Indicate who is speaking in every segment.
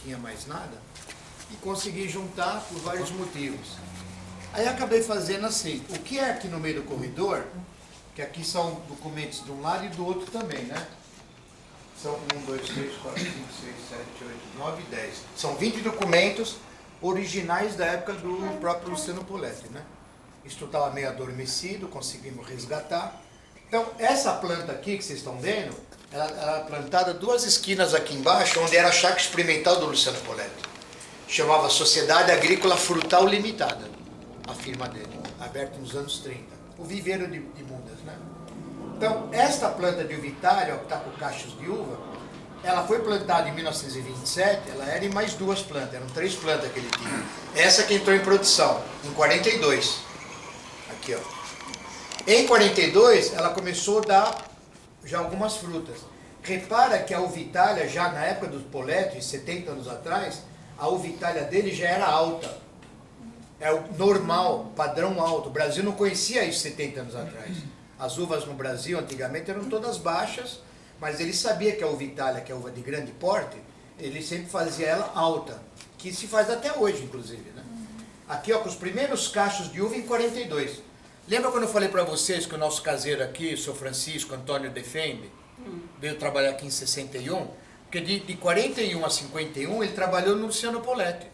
Speaker 1: tinha mais nada, e consegui juntar por vários motivos. Aí acabei fazendo assim, o que é aqui no meio do corredor, que aqui são documentos de um lado e do outro também, né? São 1, 2, 3, 4, 5, 6, 7, 8, 9, 10. São 20 documentos originais da época do próprio Luciano Poletti, né? Isto estava meio adormecido, conseguimos resgatar. Então, essa planta aqui que vocês estão vendo, ela era plantada 2 esquinas aqui embaixo, onde era a chácara experimental do Luciano Poletti. Chamava Sociedade Agrícola Frutal Limitada, a firma dele, aberta nos anos 30. O viveiro de mudas, né? Então, esta planta de uva Itália, que está com cachos de uva, ela foi plantada em 1927, ela era em mais 2 plantas, eram 3 plantas que ele tinha. Essa que entrou em produção, em 42. Aqui, ó. Em 42, ela começou a dar já algumas frutas. Repara que a uva Itália, já na época do Poletti, 70 anos atrás, a uva Itália dele já era alta. É o normal, padrão alto. O Brasil não conhecia isso 70 anos atrás. As uvas no Brasil, antigamente, eram todas baixas, mas ele sabia que a uva Itália, que é a uva de grande porte, ele sempre fazia ela alta, que se faz até hoje, inclusive, né? Aqui, ó, com os primeiros cachos de uva em 42. Lembra quando eu falei para vocês que o nosso caseiro aqui, o seu Francisco Antônio Defende, veio trabalhar aqui em 61? Porque de 41 a 51 ele trabalhou no Luciano Poletti,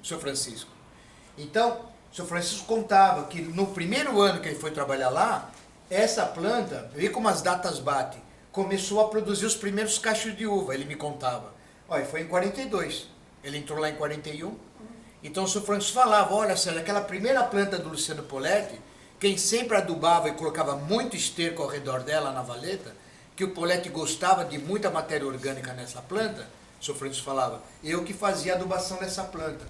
Speaker 1: o seu Francisco. Então, o seu Francisco contava que no primeiro ano que ele foi trabalhar lá, essa planta, vê como as datas batem, começou a produzir os primeiros cachos de uva, ele me contava. Olha, foi em 42, ele entrou lá em 41. Então o seu Francisco falava, olha, Sérgio, aquela primeira planta do Luciano Poletti, quem sempre adubava e colocava muito esterco ao redor dela na valeta, que o Poletti gostava de muita matéria orgânica nessa planta, o seu Francisco falava, eu que fazia a adubação nessa planta.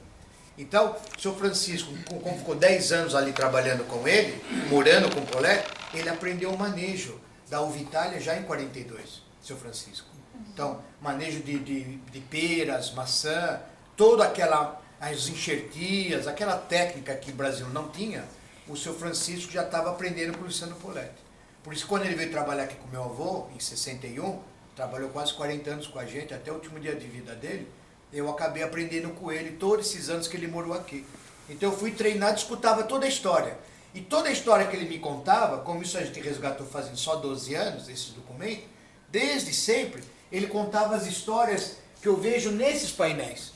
Speaker 1: Então, o seu Francisco, como ficou 10 anos ali trabalhando com ele, morando com o Poletti, ele aprendeu o manejo da uva Itália já em 42, seu Francisco. Então, manejo de peras, maçã, toda aquela, as enxertias, aquela técnica que o Brasil não tinha, o seu Francisco já estava aprendendo com o Luciano Poletti. Por isso, quando ele veio trabalhar aqui com meu avô, em 61, trabalhou quase 40 anos com a gente, até o último dia de vida dele, eu acabei aprendendo com ele todos esses anos que ele morou aqui. Então eu fui treinado, escutava toda a história. E toda a história que ele me contava, como isso a gente resgatou fazendo só 12 anos, esses documentos, desde sempre, ele contava as histórias que eu vejo nesses painéis.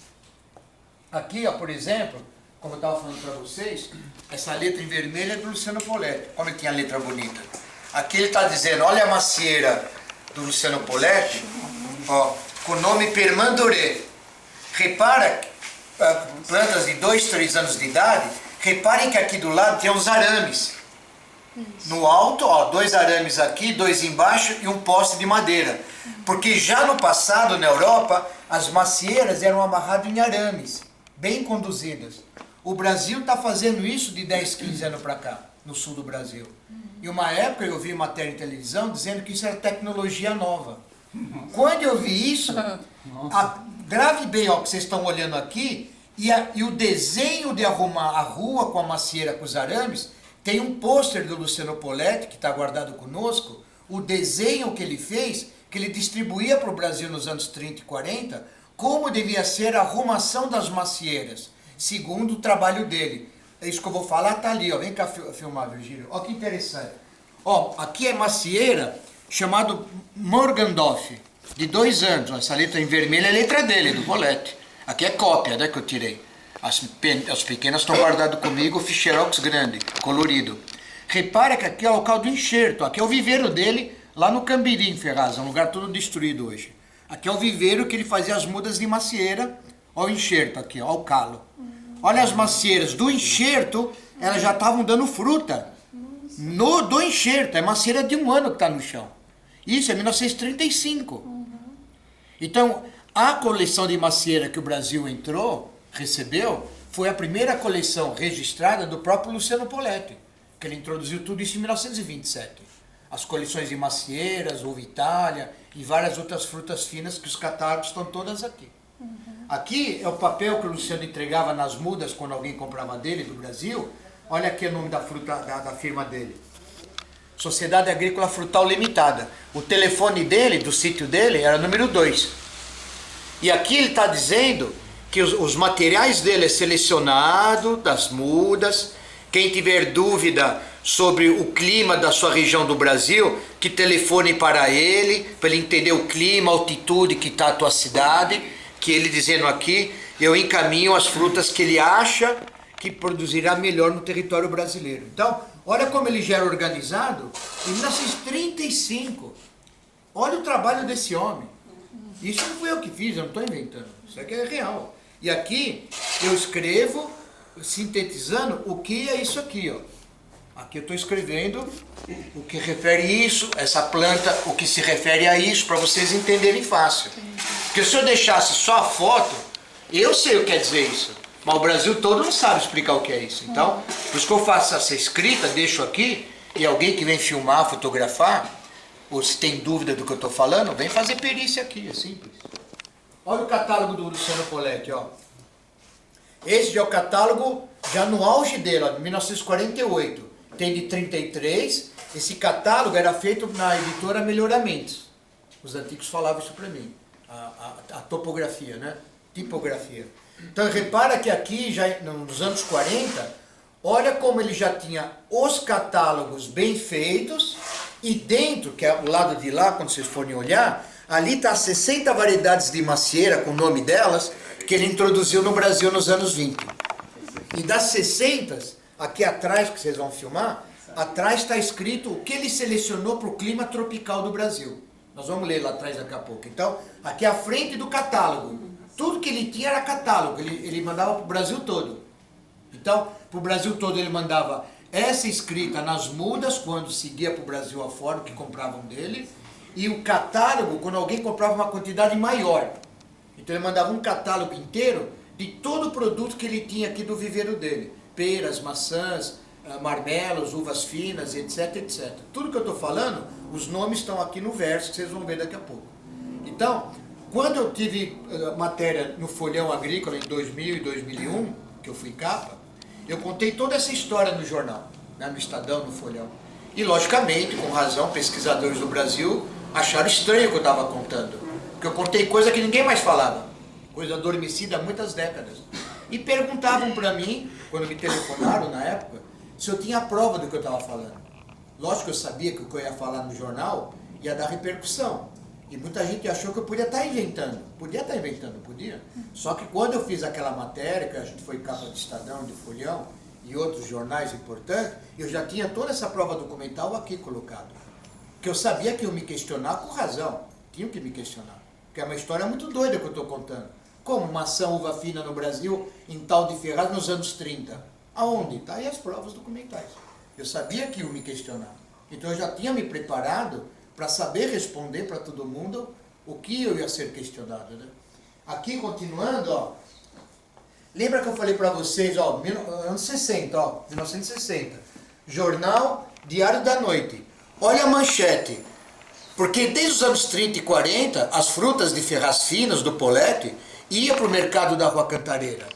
Speaker 1: Aqui, ó, por exemplo, como eu estava falando para vocês, essa letra em vermelho é do Luciano Poletti. Como ele tinha a letra bonita. Aqui ele está dizendo, olha a macieira do Luciano Poletti, ó, com o nome Permandoré. Repara, plantas de 2, 3 anos de idade, reparem que aqui do lado tem uns arames. No alto, ó, 2 arames aqui, 2 embaixo e um poste de madeira. Porque já no passado, na Europa, as macieiras eram amarradas em arames, bem conduzidas. O Brasil está fazendo isso de 10, 15 anos para cá, no sul do Brasil. E uma época eu vi matéria em televisão dizendo que isso era tecnologia nova. Quando eu vi isso, grave bem ó, que vocês estão olhando aqui, e o desenho de arrumar a rua com a macieira, com os arames, tem um pôster do Luciano Poletti, que está guardado conosco, o desenho que ele fez, que ele distribuía para o Brasil nos anos 30 e 40, como devia ser a arrumação das macieiras, segundo o trabalho dele. É isso que eu vou falar, tá ali, ó. Vem cá filmar, Virgílio. Ó que interessante. Ó, aqui é macieira, chamado Morgendorf, de 2 anos. Ó, essa letra em vermelho é a letra dele, do Poletti. Aqui é cópia, né, que eu tirei. As pequenas estão guardadas comigo, o Xerox grande, colorido. Repara que aqui é o local do enxerto. Aqui é o viveiro dele, lá no Cambiri, em Ferraz. É um lugar todo destruído hoje. Aqui é o viveiro que ele fazia as mudas de macieira. Ó o enxerto aqui, ó o calo. Olha as macieiras do enxerto, elas já estavam dando fruta. Do enxerto, é macieira de 1 ano que está no chão. Isso é 1935. Então, a coleção de macieira que o Brasil recebeu, foi a primeira coleção registrada do próprio Luciano Poletti, que ele introduziu tudo isso em 1927. As coleções de macieiras, uva Itália e várias outras frutas finas que os catálogos estão todas aqui. Aqui é o papel que o Luciano entregava nas mudas quando alguém comprava dele, do Brasil. Olha aqui o nome da firma dele. Sociedade Agrícola Frutal Limitada. O telefone dele, do sítio dele, era número 2. E aqui ele está dizendo que os materiais dele é selecionado das mudas. Quem tiver dúvida sobre o clima da sua região do Brasil, que telefone para ele entender o clima, a altitude que está a tua cidade, que ele dizendo aqui, eu encaminho as frutas que ele acha que produzirá melhor no território brasileiro. Então, olha como ele já era organizado em 1935. Olha o trabalho desse homem. Isso não fui eu que fiz, eu não estou inventando. Isso aqui é real. E aqui eu escrevo, sintetizando, o que é isso aqui, ó. Aqui eu estou escrevendo o que refere isso, essa planta, o que se refere a isso, para vocês entenderem fácil. Porque se eu deixasse só a foto, eu sei o que quer dizer isso, mas o Brasil todo não sabe explicar o que é isso. Então, por isso que eu faço essa escrita, deixo aqui, e alguém que vem filmar, fotografar, ou se tem dúvida do que eu estou falando, vem fazer perícia aqui, é simples. Olha o catálogo do Luciano Poletti, ó. Esse já é o catálogo, já no auge dele, ó, de 1948. Tem de 33, esse catálogo era feito na editora Melhoramentos. Os antigos falavam isso para mim, a topografia, né? Tipografia. Então repara que aqui, já nos anos 40, olha como ele já tinha os catálogos bem feitos, e dentro, que é o lado de lá, quando vocês forem olhar, ali está 60 variedades de macieira, com o nome delas, que ele introduziu no Brasil nos anos 20. E das 60, aqui atrás, que vocês vão filmar, atrás está escrito o que ele selecionou para o clima tropical do Brasil. Nós vamos ler lá atrás daqui a pouco. Então, aqui à frente do catálogo. Tudo que ele tinha era catálogo, ele mandava para o Brasil todo. Então, para o Brasil todo ele mandava essa escrita nas mudas, quando seguia para o Brasil afora, que compravam dele, e o catálogo, quando alguém comprava uma quantidade maior. Então ele mandava um catálogo inteiro de todo o produto que ele tinha aqui do viveiro dele. Peras, maçãs, marmelos, uvas finas, etc, etc. Tudo que eu estou falando, os nomes estão aqui no verso, que vocês vão ver daqui a pouco. Então, quando eu tive matéria no Folhão Agrícola em 2000 e 2001, que eu fui capa, eu contei toda essa história no jornal, né, no Estadão, no Folhão. E, logicamente, com razão, pesquisadores do Brasil acharam estranho o que eu estava contando. Porque eu contei coisa que ninguém mais falava. Coisa adormecida há muitas décadas. E perguntavam para mim, quando me telefonaram na época, se eu tinha prova do que eu estava falando. Lógico que eu sabia que o que eu ia falar no jornal ia dar repercussão. E muita gente achou que eu podia estar inventando. Podia estar inventando, podia. Só que quando eu fiz aquela matéria, que a gente foi capa de Estadão, de Folhão e outros jornais importantes, eu já tinha toda essa prova documental aqui colocada. Que eu sabia que iam me questionar com razão. Tinham que me questionar. Porque é uma história muito doida que eu estou contando. Como maçã, uva fina no Brasil, em tal de Ferraz, nos anos 30. Aonde? Está aí as provas documentais. Eu sabia que iam me questionar. Então eu já tinha me preparado para saber responder para todo mundo o que eu ia ser questionado, né? Aqui, continuando, ó. Lembra que eu falei para vocês, ó, anos 60, ó, 1960. Jornal Diário da Noite. Olha a manchete. Porque desde os anos 30 e 40, as frutas de Ferraz finas, do Poletti, ia para o mercado da Rua Cantareira,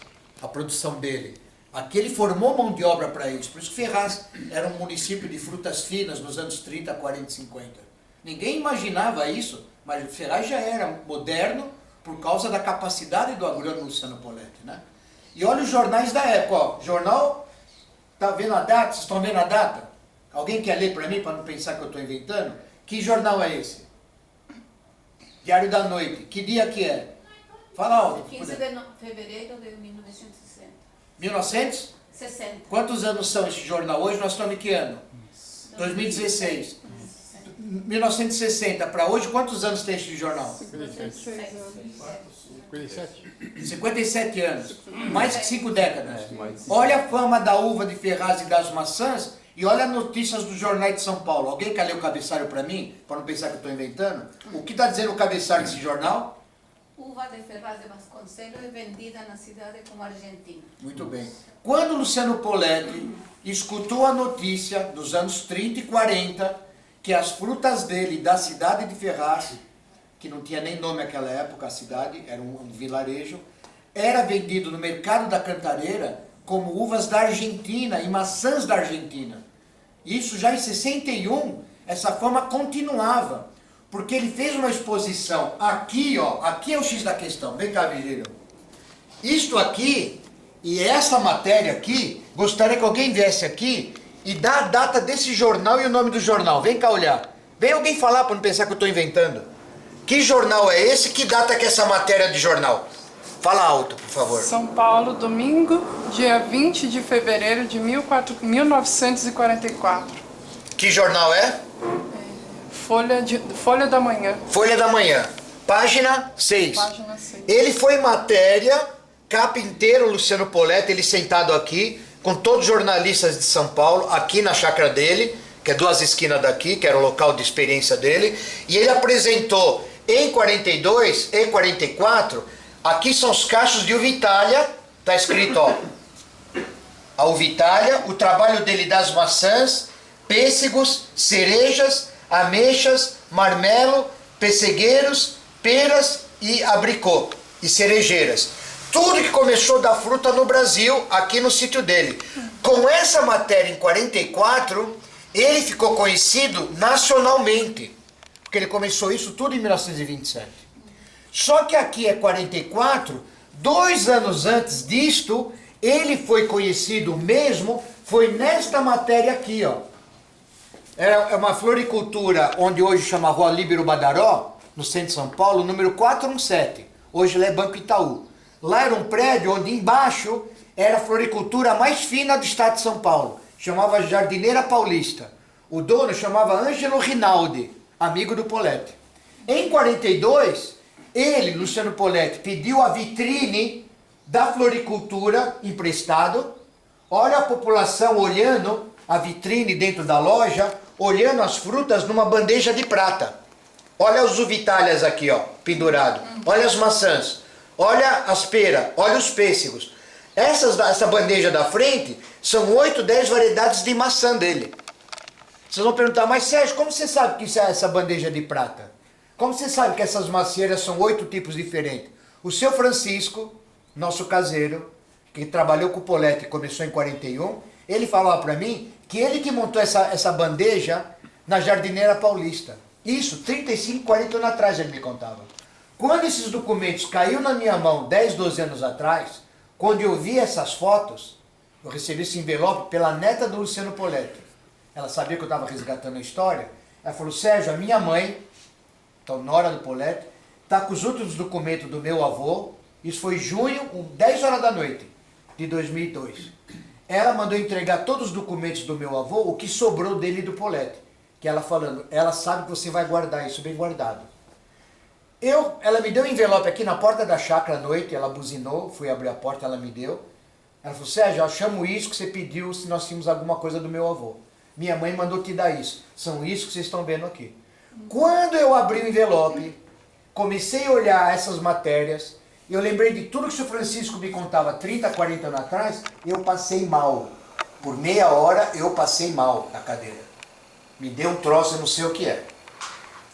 Speaker 1: a produção dele. Aqui ele formou mão de obra para isso. Por isso que Ferraz era um município de frutas finas nos anos 30, 40 e 50. Ninguém imaginava isso, mas Ferraz já era moderno por causa da capacidade do agrônomo Luciano Poletti, né? E olha os jornais da época, ó. Jornal, tá vendo a data? Vocês estão vendo a data? Alguém quer ler para mim, para não pensar que eu estou inventando? Que jornal é esse? Diário da Noite. Que dia que é? Fala alto.
Speaker 2: 15 de fevereiro de 1960.
Speaker 1: 1960? Quantos anos são esse jornal? Hoje nós estamos em que ano? 2016. 1960 para hoje, quantos anos tem este jornal? 57 anos. Mais que 5 décadas. Olha a fama da uva de Ferraz e das maçãs e olha as notícias dos jornais de São Paulo. Alguém quer ler o cabeçalho para mim? Para não pensar que eu estou inventando? O que está dizendo o cabeçalho desse jornal?
Speaker 2: Uva de Ferraz de Vasconcelos é vendida na cidade como Argentina.
Speaker 1: Muito bem. Quando Luciano Poletti escutou a notícia dos anos 30 e 40 que as frutas dele da cidade de Ferraz, que não tinha nem nome naquela época, a cidade, era um vilarejo, era vendido no mercado da Cantareira como uvas da Argentina e maçãs da Argentina. Isso já em 61, essa fama continuava. Porque ele fez uma exposição aqui, ó, aqui é o X da questão. Vem cá, Virgílio. Isto aqui, e essa matéria aqui, gostaria que alguém viesse aqui e dá a data desse jornal e o nome do jornal. Vem cá olhar. Vem alguém falar para não pensar que eu estou inventando. Que jornal é esse? Que data que é essa matéria de jornal? Fala alto, por favor.
Speaker 3: São Paulo, domingo, dia 20 de fevereiro de 1944.
Speaker 1: Que jornal é?
Speaker 3: Folha da Manhã.
Speaker 1: Folha da Manhã. Página 6.
Speaker 3: Página 6.
Speaker 1: Ele foi matéria, capa inteira, o Luciano Poletti, ele sentado aqui, com todos os jornalistas de São Paulo, aqui na chácara dele, que é 2 esquinas daqui, que era o local de experiência dele, e ele apresentou em 42 e 44, aqui são os cachos de uva Itália, tá escrito, ó, a uva Itália, o trabalho dele das maçãs, pêssegos, cerejas, ameixas, marmelo, pessegueiros, peras e abricô, e cerejeiras. Tudo que começou da fruta no Brasil, aqui no sítio dele. Com essa matéria em 44, ele ficou conhecido nacionalmente, porque ele começou isso tudo em 1927. Só que aqui é 44, 2 anos antes disto, ele foi conhecido mesmo, foi nesta matéria aqui, ó. É uma floricultura onde hoje chama Rua Líbero Badaró, no centro de São Paulo, número 417. Hoje lá é Banco Itaú. Lá era um prédio onde embaixo era a floricultura mais fina do estado de São Paulo. Chamava Jardineira Paulista. O dono chamava Ângelo Rinaldi, amigo do Poletti. Em 42, ele, Luciano Poletti, pediu a vitrine da floricultura emprestado. Olha a população olhando a vitrine dentro da loja, olhando as frutas numa bandeja de prata. Olha os uvitálias aqui, ó, pendurado. Olha as maçãs. Olha as peras. Olha os pêssegos. Essa bandeja da frente são 8, 10 variedades de maçã dele. Vocês vão perguntar, mas Sérgio, como você sabe que isso é essa bandeja de prata? Como você sabe que essas macieiras são 8 tipos diferentes? O seu Francisco, nosso caseiro, que trabalhou com o Poletti e começou em 41, ele falava para mim que ele que montou essa bandeja na Jardineira Paulista. Isso, 35, 40 anos atrás ele me contava. Quando esses documentos caíram na minha mão 10, 12 anos atrás, quando eu vi essas fotos, eu recebi esse envelope pela neta do Luciano Poletti. Ela sabia que eu estava resgatando a história. Ela falou, Sérgio, a minha mãe, então nora do Poletti, está com os últimos documentos do meu avô. Isso foi em junho, 10 horas da noite de 2002. Ela mandou entregar todos os documentos do meu avô, o que sobrou dele e do Poletti. Que ela falando, ela sabe que você vai guardar isso bem guardado. Ela me deu um envelope aqui na porta da chácara à noite, ela buzinou, fui abrir a porta, ela me deu. Ela falou, Sérgio, eu chamo isso que você pediu se nós tínhamos alguma coisa do meu avô. Minha mãe mandou te dar isso. São isso que vocês estão vendo aqui. Quando eu abri o envelope, comecei a olhar essas matérias, eu lembrei de tudo que o senhor Francisco me contava 30, 40 anos atrás, eu passei mal. Por meia hora eu passei mal na cadeira. Me deu um troço, eu não sei o que é.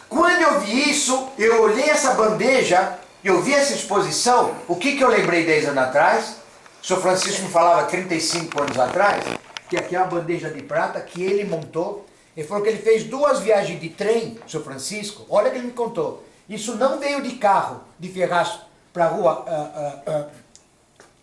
Speaker 1: Quando eu vi isso, eu olhei essa bandeja, eu vi essa exposição, o que eu lembrei 10 anos atrás? O senhor Francisco me falava 35 anos atrás, que aqui é uma bandeja de prata que ele montou. Ele falou que ele fez 2 viagens de trem, o senhor Francisco, olha o que ele me contou. Isso não veio de carro, de Ferraz, para a rua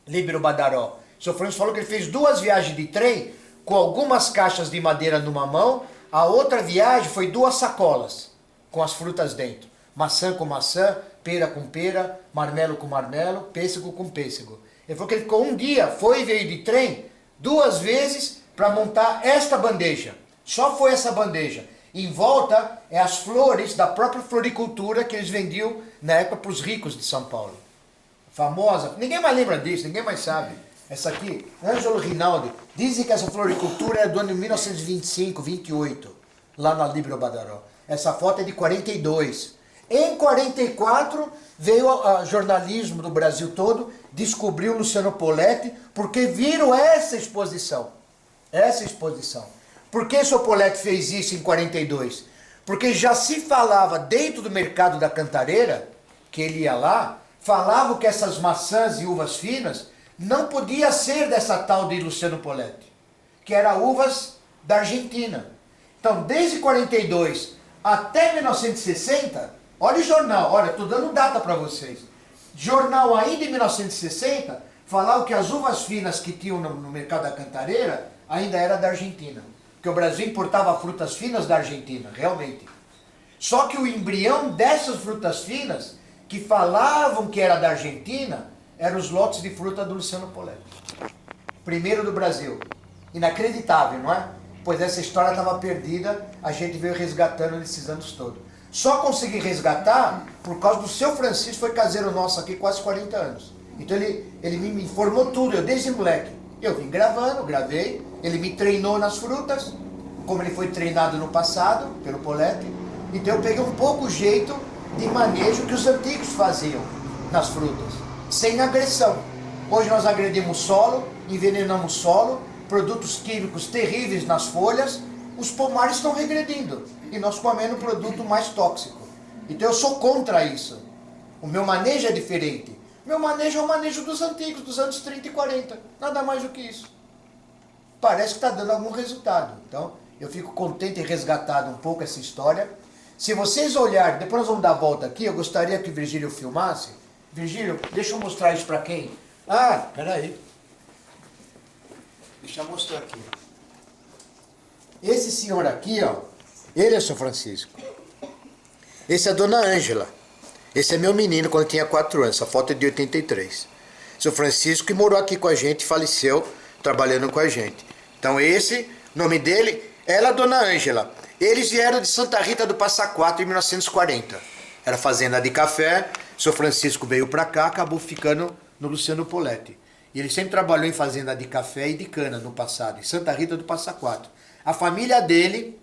Speaker 1: Líbero Badaró. O senhor Francisco falou que ele fez 2 viagens de trem, com algumas caixas de madeira numa mão, a outra viagem foi 2 sacolas, com as frutas dentro. Maçã com maçã, pera com pera, marmelo com marmelo, pêssego com pêssego. Ele falou que ele ficou um dia, foi e veio de trem, 2 vezes para montar esta bandeja. Só foi essa bandeja. Em volta é as flores da própria floricultura que eles vendiam na época para os ricos de São Paulo. Famosa, ninguém mais lembra disso, ninguém mais sabe. Essa aqui, Ângelo Rinaldi, dizem que essa floricultura é do ano de 1925, 28, lá na Líbero Badaró. Essa foto é de 42. Em 44 veio o jornalismo do Brasil todo, descobriu Luciano Poletti, porque viram essa exposição. Essa exposição. Por que o senhor Poletti fez isso em 42? Porque já se falava dentro do mercado da Cantareira, que ele ia lá, falavam que essas maçãs e uvas finas não podia ser dessa tal de Luciano Poletti, que era uvas da Argentina. Então, desde 42 até 1960, olha o jornal, olha, estou dando data para vocês. Jornal ainda em 1960, falava que as uvas finas que tinham no mercado da Cantareira ainda era da Argentina. Porque o Brasil importava frutas finas da Argentina, realmente. Só que o embrião dessas frutas finas, que falavam que era da Argentina, eram os lotes de fruta do Luciano Poletti. Primeiro do Brasil. Inacreditável, não é? Pois essa história estava perdida, a gente veio resgatando nesses anos todos. Só consegui resgatar por causa do seu Francisco, foi caseiro nosso aqui quase 40 anos. Então ele me informou tudo, eu desde moleque. Eu vim gravando, gravei, ele me treinou nas frutas, como ele foi treinado no passado, pelo Poletti. Então eu peguei um pouco o jeito de manejo que os antigos faziam nas frutas, sem agressão. Hoje nós agredimos o solo, envenenamos o solo, produtos químicos terríveis nas folhas, os pomares estão regredindo e nós comendo um produto mais tóxico. Então eu sou contra isso. O meu manejo é diferente. O meu manejo é o manejo dos antigos, dos anos 30 e 40. Nada mais do que isso. Parece que está dando algum resultado. Então eu fico contente em resgatar um pouco essa história. Se vocês olharem, depois nós vamos dar a volta aqui, eu gostaria que o Virgílio filmasse. Virgílio, deixa eu mostrar isso para quem? Ah, peraí. Deixa eu mostrar aqui. Esse senhor aqui, ó, ele é São Francisco. Esse é a Dona Ângela. Esse é meu menino quando tinha 4 anos. Essa foto é de 83. São Francisco que morou aqui com a gente, faleceu trabalhando com a gente. Então esse, nome dele, ela é a Dona Ângela. Eles vieram de Santa Rita do Passa Quatro em 1940. Era fazenda de café. São Francisco veio para cá, acabou ficando no Luciano Poletti. E ele sempre trabalhou em fazenda de café e de cana no passado, em Santa Rita do Passa Quatro. A família dele,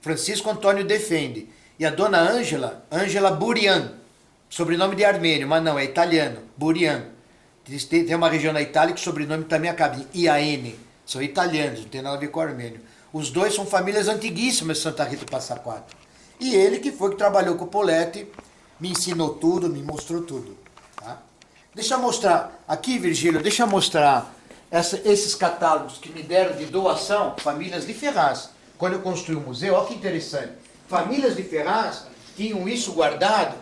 Speaker 1: Francisco Antônio Defende, e a Dona Ângela, Ângela Burian, sobrenome de armênio, mas não, é italiano, Burian. Tem uma região na Itália que o sobrenome também acaba em IAN, são italianos, não tem nada a ver com armênio. Os dois são famílias antiguíssimas de Santa Rita do Passa Quatro. E ele que foi que trabalhou com o Poletti, me ensinou tudo, me mostrou tudo. Tá? Deixa eu mostrar, aqui Virgílio, deixa eu mostrar esses catálogos que me deram de doação, famílias de Ferraz. Quando eu construí o museu, olha que interessante. Famílias de Ferraz tinham isso guardado.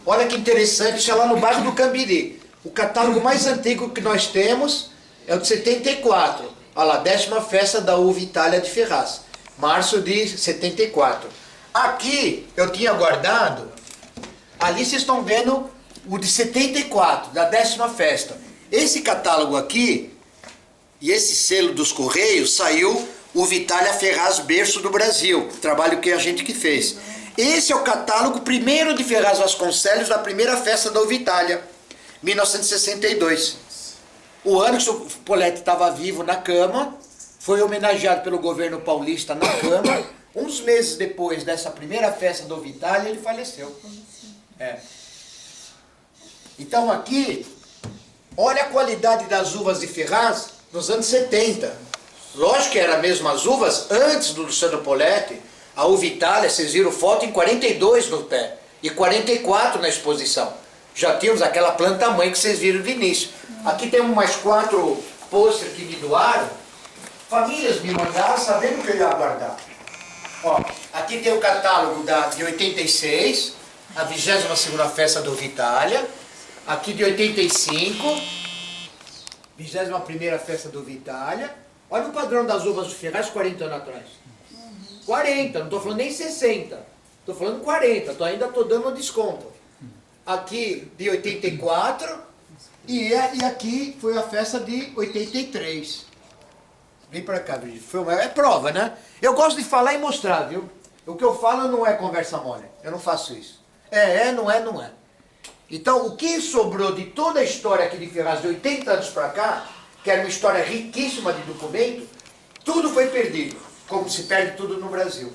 Speaker 1: Olha que interessante, isso é lá no bairro do Cambiri. O catálogo mais antigo que nós temos é o de 74. Olha lá, 10ª festa da uva Itália de Ferraz. Março de 74. Aqui eu tinha guardado, ali vocês estão vendo o de 74, da 10ª festa. Esse catálogo aqui, e esse selo dos Correios, saiu o Vitália Ferraz Berço do Brasil, trabalho que a gente que fez. Esse é o catálogo primeiro de Ferraz Vasconcelos, da primeira festa da Uvitália, 1962. O ano que o Poletti estava vivo na cama, foi homenageado pelo governo paulista na cama. Uns meses depois dessa primeira festa da Uvitália, ele faleceu. Então aqui, olha a qualidade das uvas de Ferraz nos anos 70. Lógico que eram mesmo as uvas antes do Luciano Poletti. A uva Itália, vocês viram foto em 42 no pé e 44 na exposição. Já tínhamos aquela planta mãe que vocês viram de início. Aqui temos mais 4 pôsteres que me doaram. Famílias me mandaram sabendo que eu ia guardar. Ó, aqui tem o catálogo de 86, a 22ª festa do Vitália. Aqui de 85, 21ª festa do Vitália. Olha o padrão das uvas do Ferraz 40 anos atrás. 40, não estou falando nem 60. Estou falando 40, ainda estou dando um desconto. Aqui de 84 e aqui foi a festa de 83. Vem pra cá, Virgílio. É prova, né? Eu gosto de falar e mostrar, viu? O que eu falo não é conversa mole. Eu não faço isso. Não é. Então, o que sobrou de toda a história aqui de Ferraz de 80 anos pra cá, que era uma história riquíssima de documento, tudo foi perdido, como se perde tudo no Brasil.